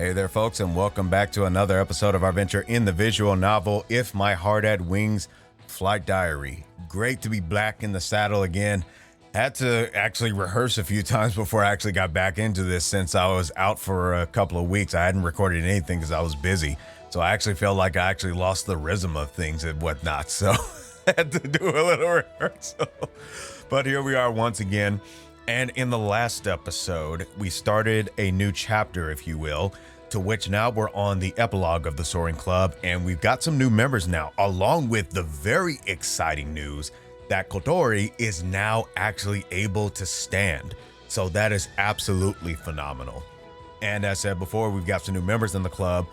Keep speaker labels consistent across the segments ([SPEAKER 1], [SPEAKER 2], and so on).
[SPEAKER 1] Hey there, folks, and welcome back to another episode of our venture in the visual novel, If My Heart Had Wings, Flight Diary. Great to be back in the saddle again. Had to actually rehearse a few times before I actually got back into this since I was out for a couple of weeks. I hadn't recorded anything because I was busy. So I actually felt like I actually lost the rhythm of things and whatnot. So I had to do a little rehearsal. But here we are once again. And in the last episode, we started a new chapter, if you will, to which now we're on the epilogue of the Soaring Club. And we've got some new members now, along with the very exciting news that Kotori is now actually able to stand. So that is absolutely phenomenal. And as I said before, we've got some new members in the club,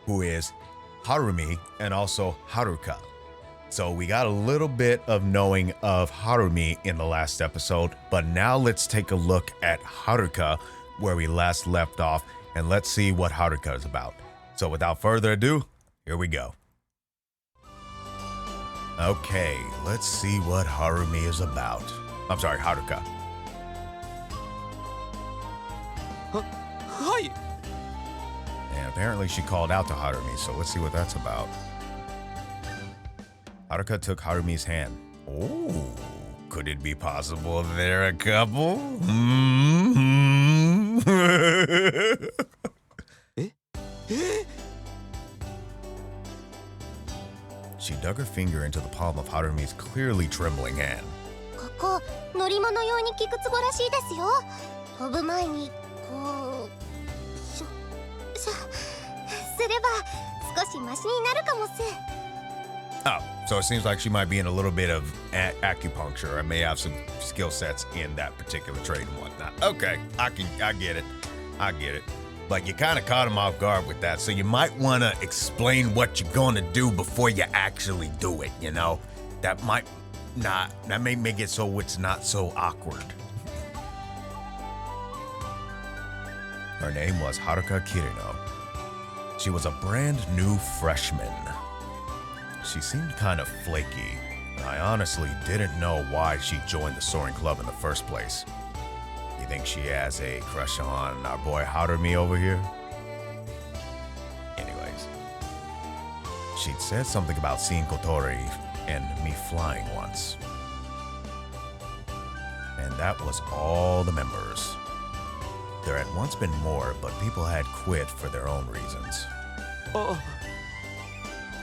[SPEAKER 1] who is Harumi and also Haruka. So we got a little bit of knowing of Harumi in the last episode, but now let's take a look at Haruka, where we last left off, and let's see what Haruka is about. So without further ado, here we go. Okay, let's see what Harumi is about. I'm sorry, Haruka.
[SPEAKER 2] Hi.
[SPEAKER 1] And apparently she called out to Harumi, so let's see what that's about. Haruka took Harumi's hand. Oh, could it be possible they're a couple? She dug her finger into the palm of Harumi's clearly trembling hand.
[SPEAKER 3] ここ乗り物用に菊壺らしいですよ。飛ぶ前にこうすれば少しマシになるかもす。
[SPEAKER 1] Oh, so it seems like she might be in a little bit of acupuncture. I may have some skill sets in that particular trade and whatnot. Okay, I get it. But you kind of caught him off guard with that, so you might want to explain what you're going to do before you actually do it, you know? That may make it so it's not so awkward. Her name was Haruka Kirino. She was a brand new freshman. She seemed kind of flaky, and I honestly didn't know why she joined the Soaring Club in the first place. You think she has a crush on our boy Harumi over here? Anyways, she'd said something about seeing Kotori and me flying once. And that was all the members. There had once been more, but people had quit for their own reasons.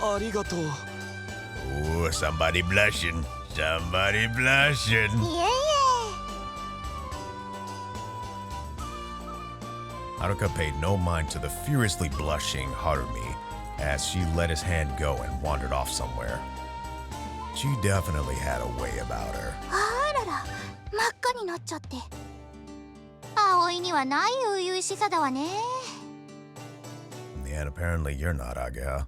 [SPEAKER 2] ありがとう。
[SPEAKER 1] Ooh, somebody blushing. Somebody blushing.
[SPEAKER 3] いえいえ。
[SPEAKER 1] Haruka paid no mind to the furiously blushing Harumi as she let his hand go and wandered off somewhere. She definitely had a way about her.
[SPEAKER 3] あらら、真っ赤になっちゃって。葵にはない初々しさだわね。
[SPEAKER 1] And apparently you're not, Aga.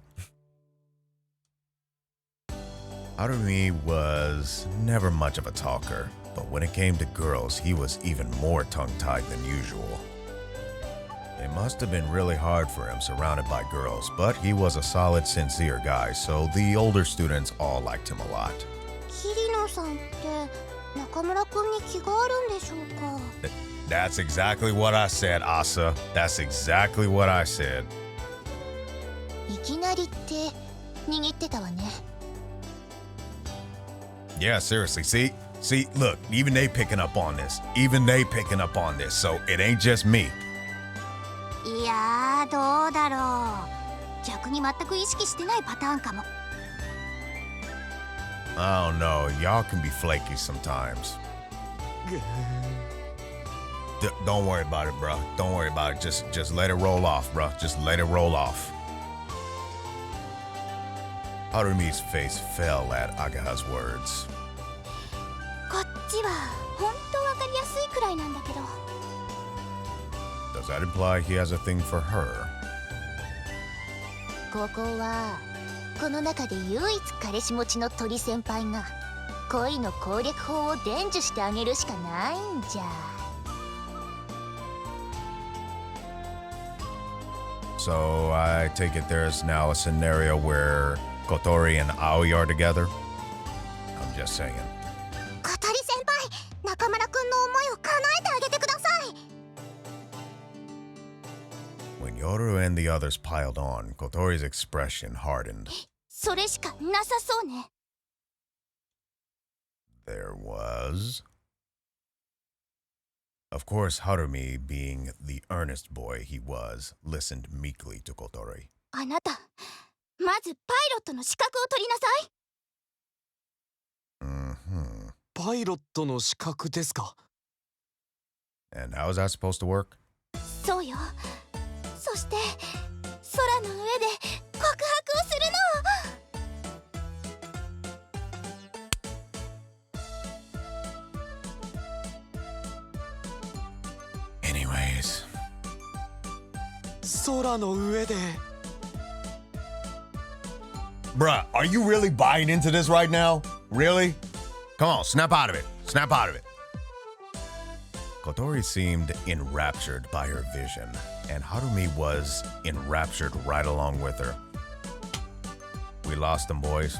[SPEAKER 1] Harumi was never much of a talker, but when it came to girls, he was even more tongue-tied than usual. It must have been really hard for him surrounded by girls, but he was a solid, sincere guy, so the older students all liked him a lot.
[SPEAKER 3] 桐野さんって中村くんに気があるんでしょうか。
[SPEAKER 1] That's exactly what I said, Asa. That's exactly what I said.
[SPEAKER 3] いきなりって握ってたわね。
[SPEAKER 1] Yeah, seriously. See, look, even they picking up on this. So it ain't just me.
[SPEAKER 3] いやー、どうだろう。逆に全く意識してないパターンかも。
[SPEAKER 1] I don't know. Y'all can be flaky sometimes. Don't worry about it, bro. Don't worry about it. Just let it roll off, bro. Just let it roll off. Harumi's face fell at Agaha's words.
[SPEAKER 3] こっちは本当わかりやすいくらいなんだけど。
[SPEAKER 1] Does that imply he has a thing for her?
[SPEAKER 3] ここはこの中で唯一彼氏持ちの鳥先輩が恋の攻略法を伝授してあげるしかないんじゃ。
[SPEAKER 1] So I take it there's now a scenario where Kotori and Aoi are together? I'm just saying.
[SPEAKER 3] 小鳥先輩、中村くんの思いを叶えてあげてください。
[SPEAKER 1] When your Kotoru and the others piled on. Kotori's expression hardened.
[SPEAKER 3] それしかなさそうね。
[SPEAKER 1] There was. Of course, Harumi, being the earnest boy he was, listened meekly to Kotori.
[SPEAKER 3] あなた、まずパイロットの資格を取りなさい。
[SPEAKER 1] Mm-hmm.
[SPEAKER 2] パイロットの資格ですか？
[SPEAKER 1] And how is that supposed to work?
[SPEAKER 3] そうよ。そして空の上で告白をするの。
[SPEAKER 1] Anyways.
[SPEAKER 2] 空の上で。
[SPEAKER 1] Bruh, are you really buying into this right now? Really? Come on, snap out of it. Snap out of it. Kotori seemed enraptured by her vision, and Harumi was enraptured right along with her. We lost him, boys.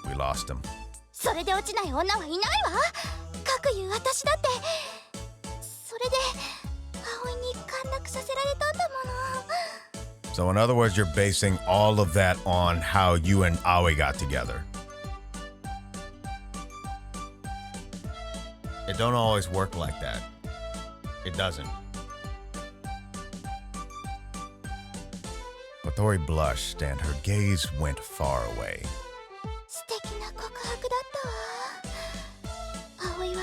[SPEAKER 1] We lost him.
[SPEAKER 3] それで落ちない女はいないわ。かくいう私だって。それで葵に陥落させられたんだもの。
[SPEAKER 1] So in other words, you're basing all of that on how you and Aoi got together. It don't always work like that. It doesn't. Kotori blushed and her gaze went far away.
[SPEAKER 3] 素敵な告白だったわ。葵は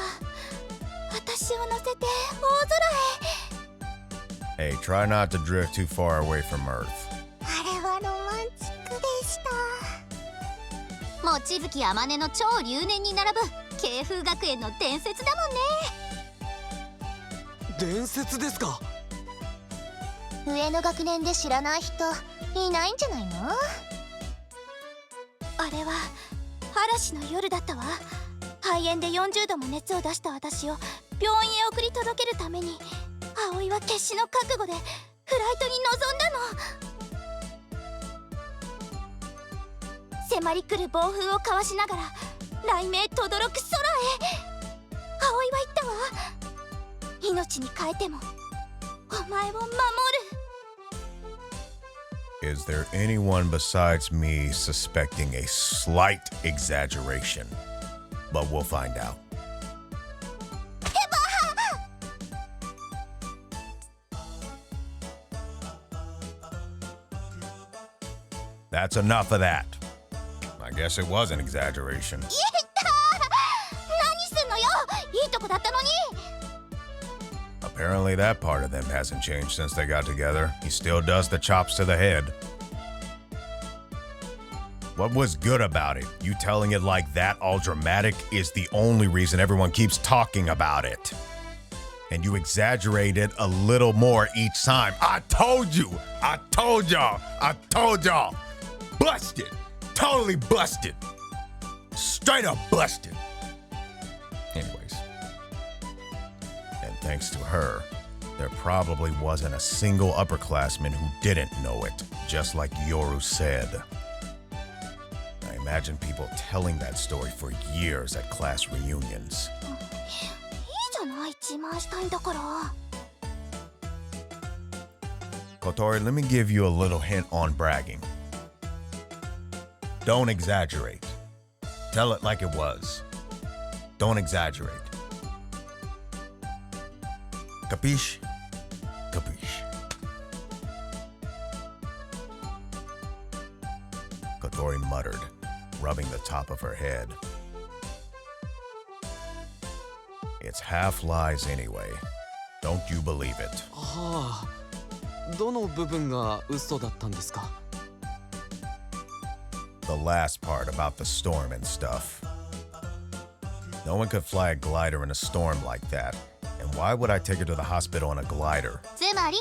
[SPEAKER 3] 私を乗せて大空へ。
[SPEAKER 1] Hey, try not to drift too far away from Earth.
[SPEAKER 3] あれはロマンチックでした。望月天音の超留年に並ぶ慶風学園の伝説だもんね。
[SPEAKER 2] 伝説ですか？
[SPEAKER 3] 上の学年で知らない人いないんじゃないの？あれは嵐の夜だったわ。肺炎で40度も熱を出した私を病院へ送り届けるために葵は決死の覚悟でフライトに臨んだの。迫り来る暴風をかわしながら雷鳴とどろく空へ。葵は言ったわ。命に変えてもお前を守る。
[SPEAKER 1] Is there anyone besides me suspecting a slight exaggeration? But we'll find out. That's enough of that. I guess it was an exaggeration.
[SPEAKER 3] 何すんのよ。いいとこだったのに。
[SPEAKER 1] Apparently that part of them hasn't changed since they got together. He still does the chops to the head. What was good about it? You telling it like that, all dramatic, is the only reason everyone keeps talking about it. And you exaggerate it a little more each time. I told you! I told y'all! I told y'all! Busted! Totally busted! Straight up busted! Anyways. And thanks to her, there probably wasn't a single upperclassman who didn't know it, just like Yoru said. I imagine people telling that story for years at class reunions.
[SPEAKER 3] いいじゃない、自慢したいんだから。
[SPEAKER 1] Kotori, let me give you a little hint on bragging. Don't exaggerate. Tell it like it was. Don't exaggerate. Capiche? Capiche. Kotori muttered, rubbing the top of her head. It's half lies anyway. Don't you believe it?
[SPEAKER 2] はあ、どの部分が嘘だったんですか？
[SPEAKER 1] The last part about the storm and stuff. No one could fly a glider in a storm like that. And why would I take her to the hospital in a glider?
[SPEAKER 3] つまり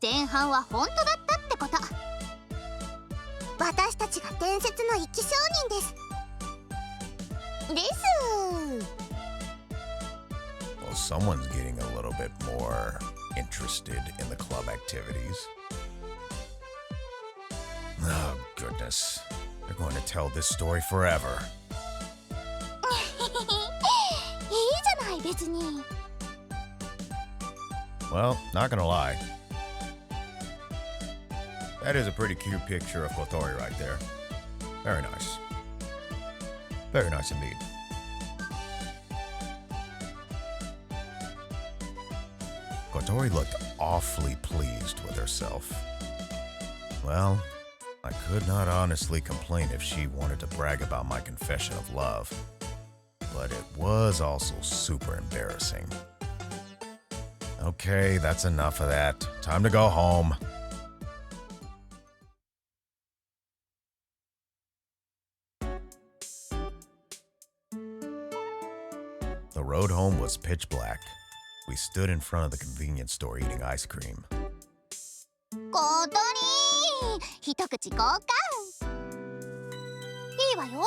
[SPEAKER 3] 前半は本当だったってこと。私たちが伝説の生き証人です。です。
[SPEAKER 1] Well, someone's getting a little bit more interested in the club activities. Oh, goodness. They're going to tell this story forever.
[SPEAKER 3] いいじゃない別に。
[SPEAKER 1] Well, not gonna lie. That is a pretty cute picture of Kotori right there. Very nice. Very nice indeed. Kotori looked awfully pleased with herself. Well, I could not honestly complain if she wanted to brag about my confession of love, but it was also super embarrassing. Okay, that's enough of that. Time to go home. The road home was pitch black. We stood in front of the convenience store eating ice cream.
[SPEAKER 3] 小鳥一口交換いいわよ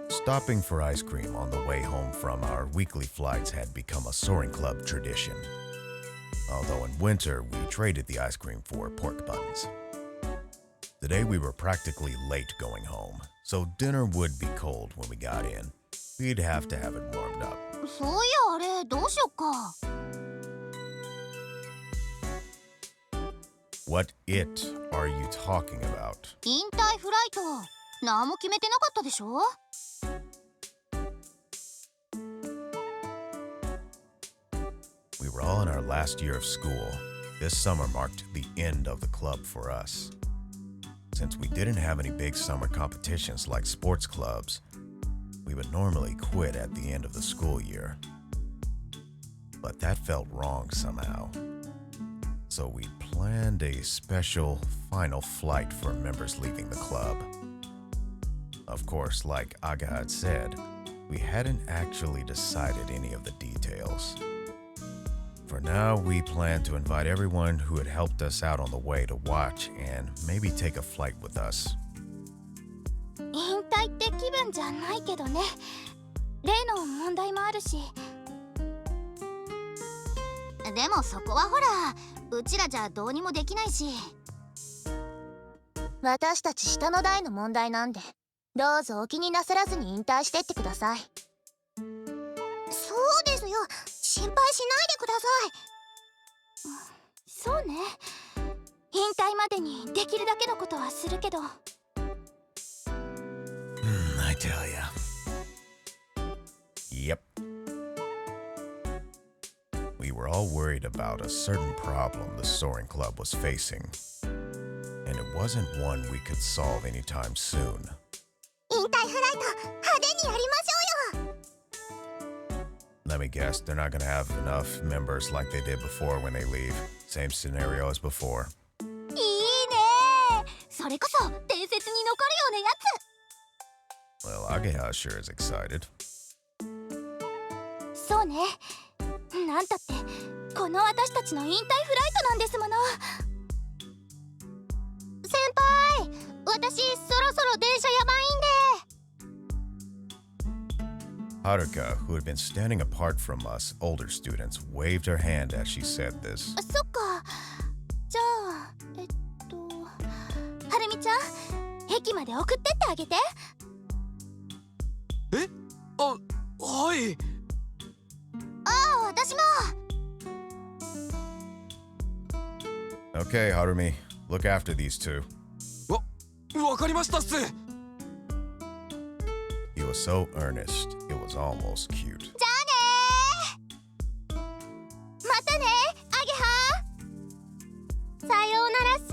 [SPEAKER 1] Stopping for ice cream on the way home from our weekly flights had become a Soaring Club tradition. Although in winter, we traded the ice cream for pork buns. Today we were practically late going home, so dinner would be cold when we got in. We'd have to have it warmed up.
[SPEAKER 3] そういやあれどうしよっか
[SPEAKER 1] What it are you talking about?
[SPEAKER 3] 引退フライト何も決めてなかったでしょ
[SPEAKER 1] We were all in our last year of school. This summer marked the end of the club for us. Since we didn't have any big summer competitions like sports clubs, we would normally quit at the end of the school year. But that felt wrong somehow. So we planned a special final flight for members leaving the club. Of course, like Aga had said, we hadn't actually decided any of the details. For now, we plan to invite everyone who had helped us out on the way to watch and maybe take a flight with us.
[SPEAKER 3] 引退って気分じゃないけどね例の問題もあるしでもそこはほらうちらじゃどうにもできないし私たち下の代の問題なんでどうぞお気になさらずに引退してってくださいそうですよ心配しないでくださいそうね引退までにできるだけのことはするけど
[SPEAKER 1] I tell ya. Yep. We were all worried about a certain problem the Soaring Club was facing. And it wasn't one we could solve anytime soon.
[SPEAKER 3] 引退フライト派手にやりましょうよ
[SPEAKER 1] Let me guess, they're not gonna have enough members like they did before when they leave. Same scenario as before.
[SPEAKER 3] いいねそれこそ伝説に残るようなやつ
[SPEAKER 1] Well, Ageha sure is excited.
[SPEAKER 3] そうねなんたってこの私たちの引退フライトなんですもの先輩私そろそろ電車やばいんで
[SPEAKER 1] Haruka, who had been standing apart from us older students, waved her hand as she said this.
[SPEAKER 3] そっかじゃあはるみちゃん駅まで送ってってあげて
[SPEAKER 2] えあはい
[SPEAKER 3] ああ私も
[SPEAKER 1] Okay, Harumi, look after these two.
[SPEAKER 2] わかりましたっす
[SPEAKER 1] He was so earnest, it was almost cute.
[SPEAKER 3] じゃあねまたねアゲハさようならっす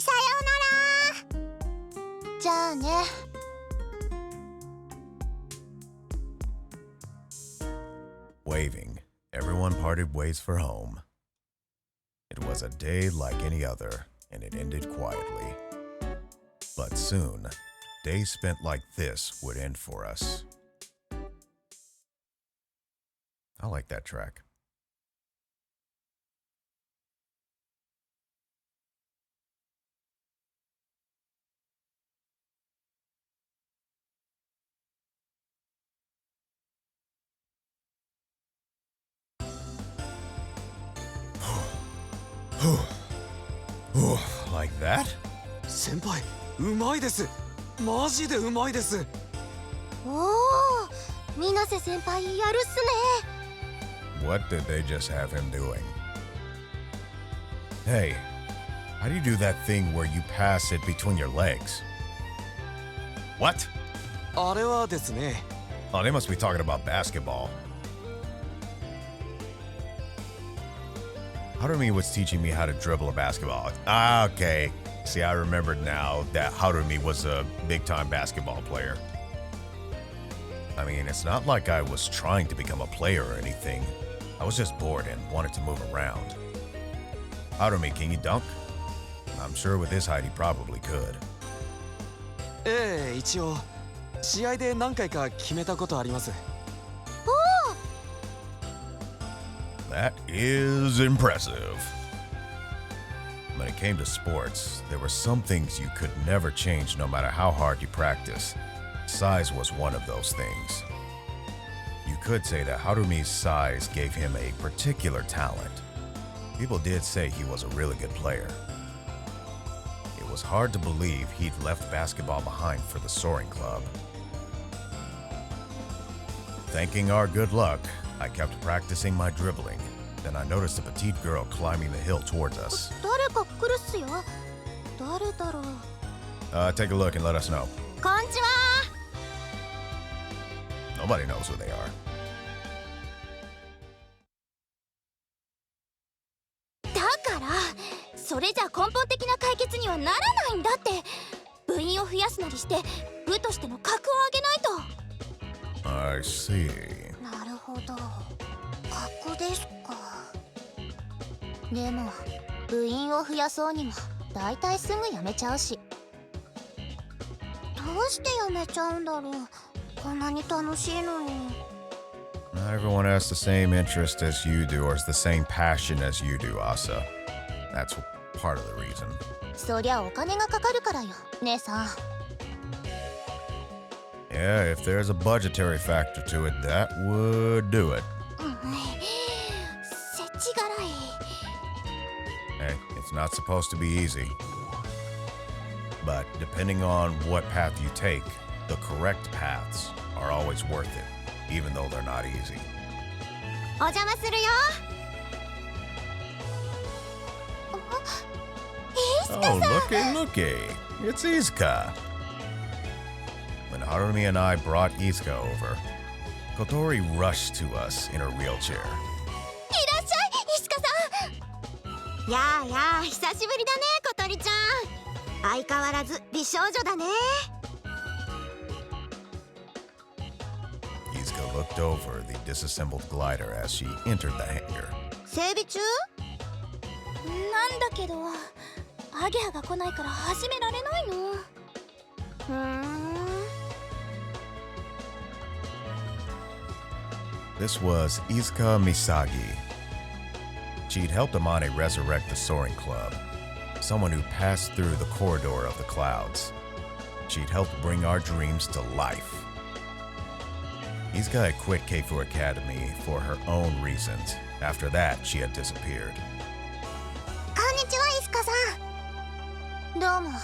[SPEAKER 3] さようならじゃあね
[SPEAKER 1] Waving, everyone parted ways for home. It was a day like any other, and it ended quietly. But soon, days spent like this would end for us. I like that track. Like that?
[SPEAKER 2] 先輩うまいですマジでうまいです
[SPEAKER 3] おお水瀬先輩やるっすね
[SPEAKER 1] What did they just have him doing? Hey, how do you do that thing where you pass it between your legs? What?
[SPEAKER 2] あれはですね
[SPEAKER 1] Oh, they must be talking about basketball. Harumi was teaching me how to dribble a basketball. Ah, okay. See, I remembered now that Harumi was a big-time basketball player. I mean, it's not like I was trying to become a player or anything. I was just bored and wanted to move around. Harumi, can you dunk? I'm sure with his height he probably could.
[SPEAKER 2] ええ一応試合で何回か決めたことあります
[SPEAKER 1] That is impressive. When it came to sports, there were some things you could never change no matter how hard you practice. Size was one of those things. You could say that Harumi's size gave him a particular talent. People did say he was a really good player. It was hard to believe he'd left basketball behind for the Soaring Club. Thanking our good luck, I kept practicing my dribbling. Then I noticed a petite girl climbing the hill towards us.
[SPEAKER 3] 誰か来るっすよ。誰だろう。
[SPEAKER 1] Take a look and let us know.
[SPEAKER 3] こんにちは。
[SPEAKER 1] Nobody knows who they are.
[SPEAKER 3] だからそれじゃ根本的な解決にはならないんだって。部員を増やすなりして部としての格を上げないと。
[SPEAKER 1] I see.
[SPEAKER 3] なるほど。格ですか。でも部員を増やそうにもだいたいすぐ辞めちゃうし。どうして辞めちゃうんだろう。こんなに楽しいのに。
[SPEAKER 1] Not everyone has the same interest as you do or has the same passion as you do, Asa. That's part of the reason.
[SPEAKER 3] そりゃお金がかかるからよ、姉さん。
[SPEAKER 1] Yeah, if there's a budgetary factor to it, that would do it.
[SPEAKER 3] せちがらい。
[SPEAKER 1] Hey, it's not supposed to be easy. But depending on what path you take, the correct paths are always worth it, even though they're not easy.
[SPEAKER 3] お邪魔するよ。
[SPEAKER 1] Oh, looky. It's Izuka. When Harumi and I brought Izuka over, Kotori rushed to us in her wheelchair.
[SPEAKER 3] いらっしゃい、石川さん。やあやあ、久しぶりだね、小鳥ちゃん。相変わらず美少女だね。
[SPEAKER 1] Izuka looked over the disassembled glider as she entered the hangar.
[SPEAKER 3] 整備中？なんだけど、アゲハが来ないから始められないの。
[SPEAKER 1] This was Izuka Misagi. She'd helped Amane resurrect the Soaring Club, someone who passed through the corridor of the clouds. She'd helped bring our dreams to life. Izuka had quit Keifu Academy for her own reasons. After that, she had disappeared.
[SPEAKER 3] こんにちは、石川さん。どうも。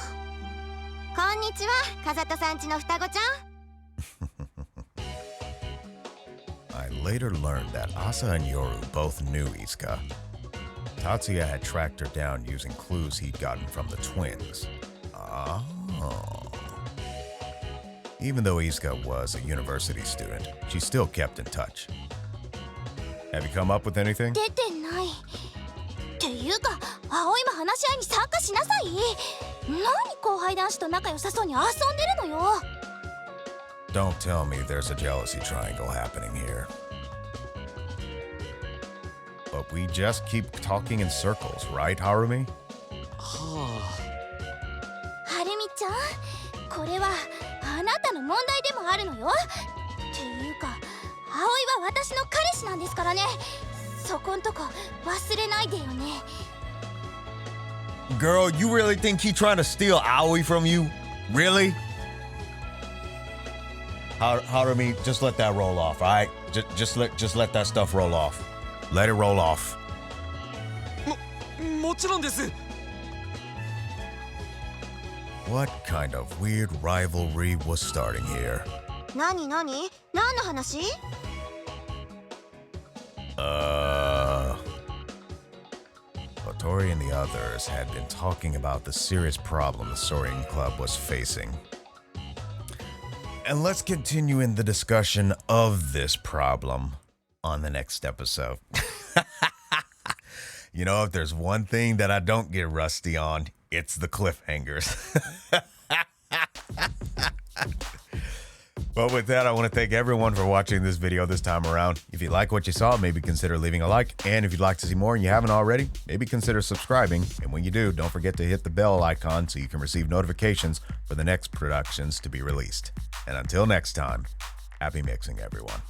[SPEAKER 3] こんにちは、風戸さんちの双子ちゃん。
[SPEAKER 1] I later learned that Asa and Yoru both knew Izuka. Tatsuya had tracked her down using clues he'd gotten from the twins. Oh. Even though Izuka was a university student, she still kept in touch. Have you come up with anything?
[SPEAKER 3] 出てない。っていうか、葵も話し合いに参加しなさい。何後輩男子と仲良さそうに遊んでるのよ。
[SPEAKER 1] Don't tell me there's a jealousy triangle happening here. But we just keep talking in circles, right, Harumi?
[SPEAKER 2] は
[SPEAKER 3] はるみちゃん、これはあなたの問題でもあるのよ。っていうか、葵は私の彼氏なんですからね。そこんとこ忘れないでよね。
[SPEAKER 1] Girl, you really think he's trying to steal Aoi from you? Really? Harumi, just let that roll off, all right? Just let that stuff roll off. Let it roll off.
[SPEAKER 2] もちろんです
[SPEAKER 1] What kind of weird rivalry was starting here?
[SPEAKER 3] 何の話？
[SPEAKER 1] Tori and the others had been talking about the serious problem the Soaring Club was facing. And let's continue in the discussion of this problem on the next episode. You know, if there's one thing that I don't get rusty on, it's the cliffhangers. But with that, I want to thank everyone for watching this video this time around. If you like what you saw, maybe consider leaving a like. And if you'd like to see more and you haven't already, maybe consider subscribing. And when you do, don't forget to hit the bell icon so you can receive notifications for the next productions to be released. And until next time, happy mixing, everyone.